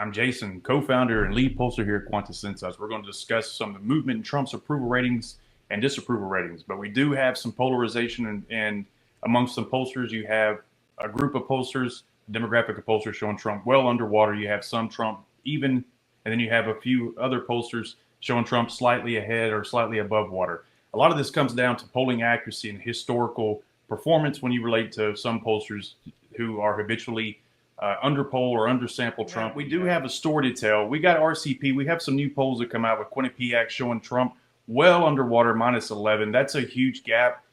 I'm Jason, co-founder and lead pollster here at Quantus Insights. We're going to discuss some of the movement in Trump's approval ratings and disapproval ratings. But we do have some polarization, and amongst some pollsters, you have a group of pollsters, demographic of pollsters showing Trump well underwater. You have some Trump even, and then you have a few other pollsters showing Trump slightly ahead or slightly above water. A lot of this comes down to polling accuracy and historical performance when you relate to some pollsters who are habitually underpoll or undersample Trump. We do have a story to tell. We got RCP. We have some new polls that come out with Quinnipiac showing Trump well underwater, -11. That's a huge gap,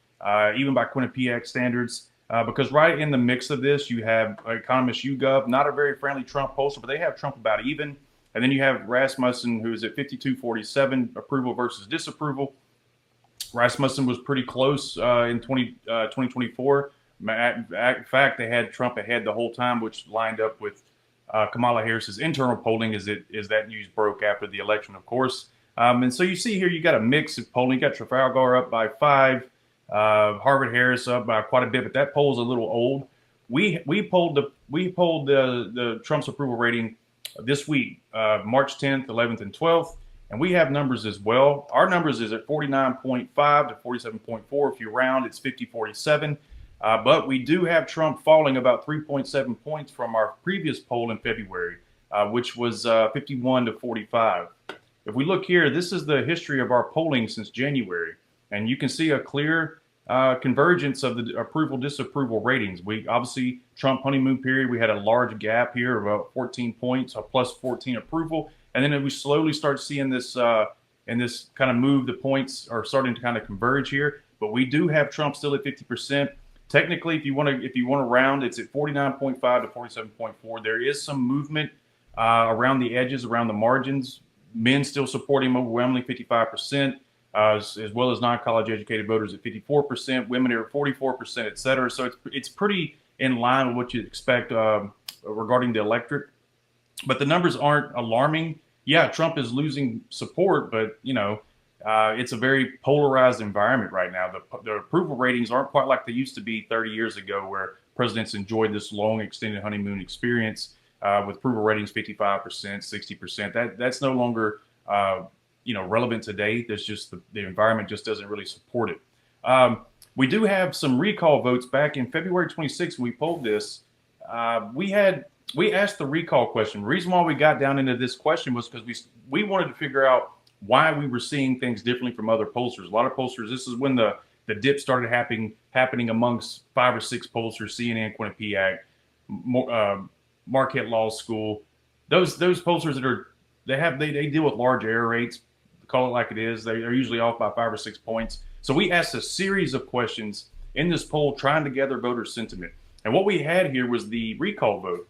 even by Quinnipiac standards, because right in the mix of this, you have economist YouGov, not a very friendly Trump pollster, but they have Trump about even. And then you have Rasmussen, who's at 52-47, approval versus disapproval. Rasmussen was pretty close in 2024. In fact, they had Trump ahead the whole time, which lined up with Kamala Harris's internal polling as that news broke after the election, of course. And so you see here, you got a mix of polling. You got Trafalgar up by 5, Harvard-Harris up by quite a bit, but that poll is a little old. We polled the Trump's approval rating this week, March 10th, 11th, and 12th, and we have numbers as well. Our numbers is at 49.5 to 47.4. If you round, it's 50-47. But we do have Trump falling about 3.7 points from our previous poll in February, which was 51-45. If we look here, this is the history of our polling since January, and you can see a clear convergence of the approval-disapproval ratings. We obviously, Trump honeymoon period, we had a large gap here of about 14 points, a plus 14 approval, and then we slowly start seeing this and this kind of move. The points are starting to kind of converge here, but we do have Trump still at 50%. Technically, if you want to round, it's at 49.5 to 47.4. There is some movement around the edges, around the margins. Men still support him overwhelmingly, 55%, as well as non-college educated voters at 54%. Women are at 44%, et cetera. So it's pretty in line with what you'd expect regarding the electorate. But the numbers aren't alarming. Yeah, Trump is losing support, but it's a very polarized environment right now. The approval ratings aren't quite like they used to be 30 years ago, where presidents enjoyed this long extended honeymoon experience with approval ratings 55%, 60%. That's no longer relevant today. There's just the environment just doesn't really support it. We do have some recall votes. Back in February 26th, when we polled this, we asked the recall question. The reason why we got down into this question was because we wanted to figure out why we were seeing things differently from other pollsters. A lot of pollsters, this is when the dip started happening amongst 5 or 6 pollsters, CNN, Quinnipiac, Marquette Law School. Those pollsters they deal with large error rates. Call it like it is. They're usually off by 5 or 6 points. So we asked a series of questions in this poll trying to gather voter sentiment. And what we had here was the recall vote,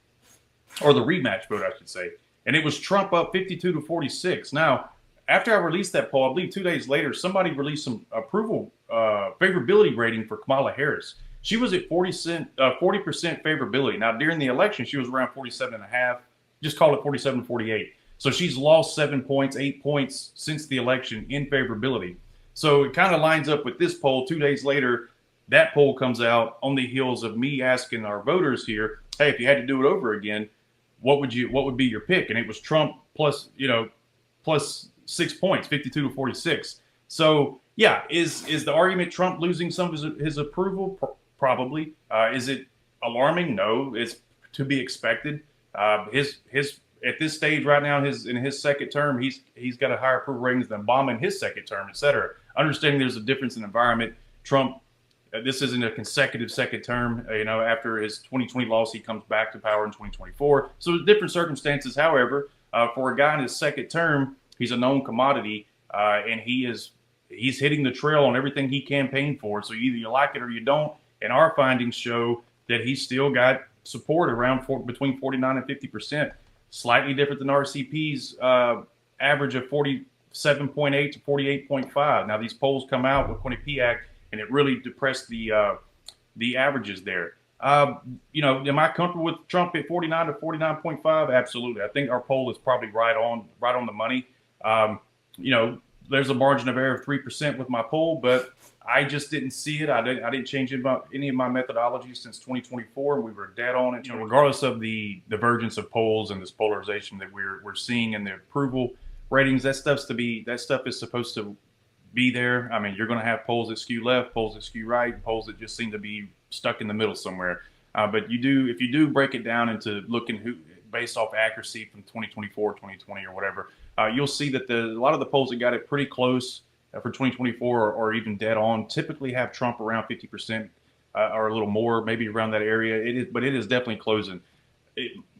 or the rematch vote, I should say. And it was Trump up 52-46. Now, after I released that poll, I believe 2 days later, somebody released some approval favorability rating for Kamala Harris. She was at 40% favorability. Now, during the election, she was around 47.5. Just call it 47-48. So she's lost 7 points, 8 points since the election in favorability. So it kind of lines up with this poll. 2 days later, that poll comes out on the heels of me asking our voters here, hey, if you had to do it over again, what would be your pick? And it was Trump plus 6 points, 52-46. So yeah, is the argument Trump losing some of his approval? Probably. Is it alarming? No, it's to be expected. His at this stage right now, in his second term, he's got a higher approval ratings than Obama in his second term, et cetera. Understanding there's a difference in environment. Trump, this isn't a consecutive second term. After his 2020 loss, he comes back to power in 2024. So different circumstances. However, for a guy in his second term, he's a known commodity, and he's hitting the trail on everything he campaigned for. So either you like it or you don't. And our findings show that he's still got support around between 49 and 50%, slightly different than RCP's average of 47.8 to 48.5. Now these polls come out with Quinnipiac, and it really depressed the averages there. Am I comfortable with Trump at 49 to 49.5? Absolutely. I think our poll is probably right on the money. There's a margin of error of 3% with my poll, but I just didn't see it. I didn't change any of my methodology since 2024, and we were dead on it. Regardless of the divergence of polls and this polarization that we're seeing in the approval ratings, that stuff is supposed to be there. I mean, you're going to have polls that skew left, polls that skew right, polls that just seem to be stuck in the middle somewhere. But if you do break it down into looking based off accuracy from 2024, 2020, or whatever, you'll see that a lot of the polls that got it pretty close for 2024 or even dead on typically have Trump around 50% or a little more, maybe around that area. But it is definitely closing.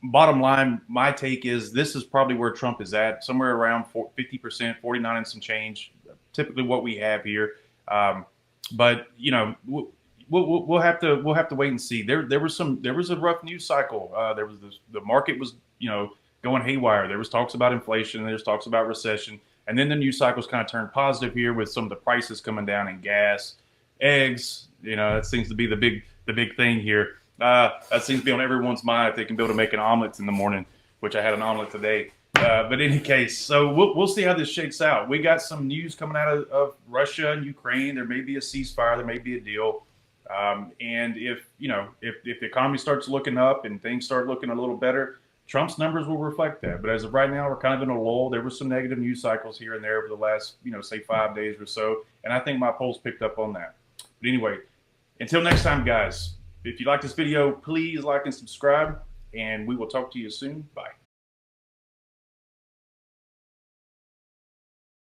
Bottom line, my take is this is probably where Trump is at, somewhere around 50%, 49 and some change. Typically, what we have here. But we'll have to wait and see. There was a rough news cycle. The market was going haywire. There was talks about inflation. There's talks about recession. And then the news cycles kind of turned positive here with some of the prices coming down in gas, eggs. That seems to be the big thing here. That seems to be on everyone's mind if they can be able to make an omelet in the morning, which I had an omelet today. But in any case, so we'll see how this shakes out. We got some news coming out of Russia and Ukraine. There may be a ceasefire. There may be a deal. And if the economy starts looking up and things start looking a little better, Trump's numbers will reflect that. But as of right now, we're kind of in a lull. There were some negative news cycles here and there over the last, say 5 days or so. And I think my polls picked up on that. But anyway, until next time, guys, if you like this video, please like and subscribe, and we will talk to you soon. Bye.